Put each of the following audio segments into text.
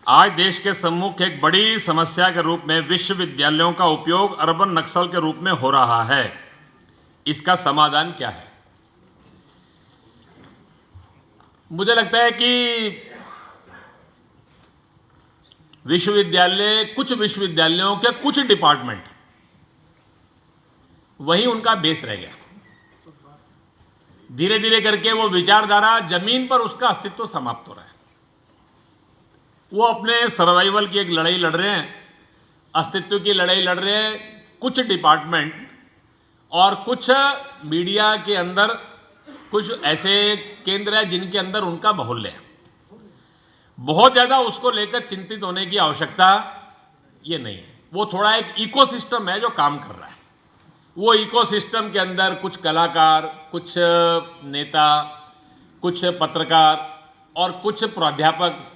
आज देश के सम्मुख एक बड़ी समस्या के रूप में विश्वविद्यालयों का उपयोग अर्बन नक्सल के रूप में हो रहा है। इसका समाधान क्या है? मुझे लगता है कि कुछ विश्वविद्यालयों के कुछ डिपार्टमेंट वही उनका बेस रह गया। धीरे धीरे करके वो विचारधारा जमीन पर उसका अस्तित्व समाप्त हो रहा है। वो अपने सर्वाइवल की एक लड़ाई लड़ रहे हैं, अस्तित्व की लड़ाई लड़ रहे हैं। कुछ डिपार्टमेंट और कुछ मीडिया के अंदर कुछ ऐसे केंद्र हैं जिनके अंदर उनका बाहुल्य है। बहुत ज़्यादा उसको लेकर चिंतित होने की आवश्यकता ये नहीं है। वो थोड़ा एक इकोसिस्टम है जो काम कर रहा है। वो इकोसिस्टम के अंदर कुछ कलाकार, कुछ नेता, कुछ पत्रकार और कुछ प्राध्यापक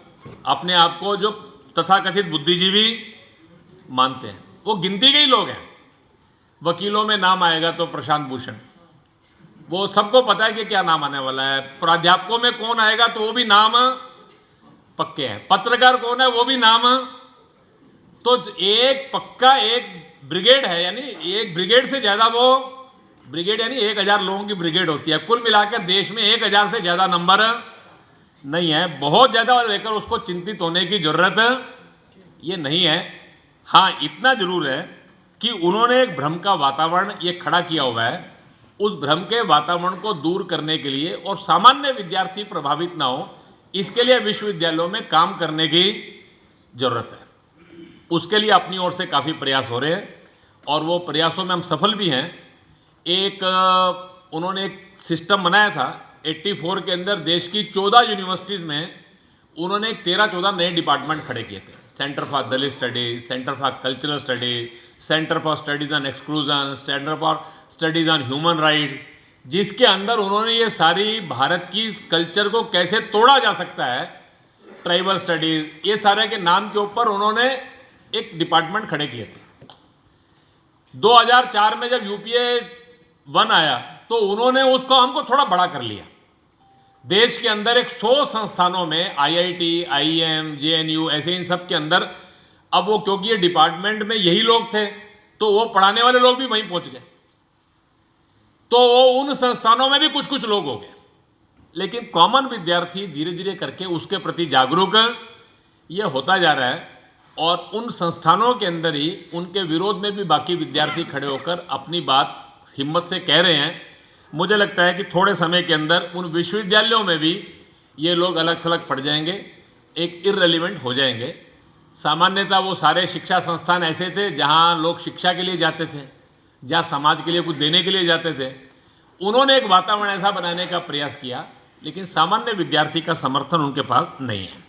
अपने आप को जो तथाकथित बुद्धिजीवी मानते हैं, वो गिनती के ही लोग हैं। वकीलों में नाम आएगा तो प्रशांत भूषण, वो सबको पता है कि क्या नाम आने वाला है। प्राध्यापकों में कौन आएगा तो वो भी नाम पक्के हैं। पत्रकार कौन है वो भी नाम। तो एक पक्का एक ब्रिगेड है, यानी एक ब्रिगेड से ज्यादा, वो ब्रिगेड यानी 1000 लोगों की ब्रिगेड होती है। कुल मिलाकर देश में 1000 से ज्यादा नंबर नहीं है। बहुत ज्यादा लेकर उसको चिंतित होने की जरूरत ये नहीं है। हाँ, इतना जरूर है कि उन्होंने एक भ्रम का वातावरण ये खड़ा किया हुआ है। उस भ्रम के वातावरण को दूर करने के लिए और सामान्य विद्यार्थी प्रभावित ना हो, इसके लिए विश्वविद्यालयों में काम करने की जरूरत है। उसके लिए अपनी ओर से काफ़ी प्रयास हो रहे हैं और वो प्रयासों में हम सफल भी हैं। उन्होंने एक सिस्टम बनाया था 84 के अंदर। देश की 14 यूनिवर्सिटीज़ में उन्होंने 13-14 नए डिपार्टमेंट खड़े किए थे। Centre for Dalit studies, centre for cultural studies, centre for studies on exclusion, centre for studies on human right, जिसके अंदर उन्होंने ये सारी भारत की कल्चर को कैसे तोड़ा जा सकता है, ट्राइबल स्टडीज, ये सारे के नाम के ऊपर उन्होंने एक डिपार्टमेंट खड़े किए थे। 2004 में जब यूपीए 1 आया तो उन्होंने उसको हमको थोड़ा बड़ा कर लिया। देश के अंदर 100 संस्थानों में आईआईटी, आईएम, जेएनयू, ऐसे इन सब के अंदर अब वो, क्योंकि ये डिपार्टमेंट में यही लोग थे तो वो पढ़ाने वाले लोग भी वहीं पहुंच गए, तो वो उन संस्थानों में भी कुछ कुछ लोग हो गए। लेकिन कॉमन विद्यार्थी धीरे धीरे करके उसके प्रति जागरूक ये होता जा रहा है और उन संस्थानों के अंदर ही उनके विरोध में भी बाकी विद्यार्थी खड़े होकर अपनी बात हिम्मत से कह रहे हैं। मुझे लगता है कि थोड़े समय के अंदर उन विश्वविद्यालयों में भी ये लोग अलग थलग पड़ जाएंगे, एक इररिलेवेंट हो जाएंगे। सामान्यतः वो सारे शिक्षा संस्थान ऐसे थे जहाँ लोग शिक्षा के लिए जाते थे, जहाँ समाज के लिए कुछ देने के लिए जाते थे। उन्होंने एक वातावरण ऐसा बनाने का प्रयास किया, लेकिन सामान्य विद्यार्थी का समर्थन उनके पास नहीं है।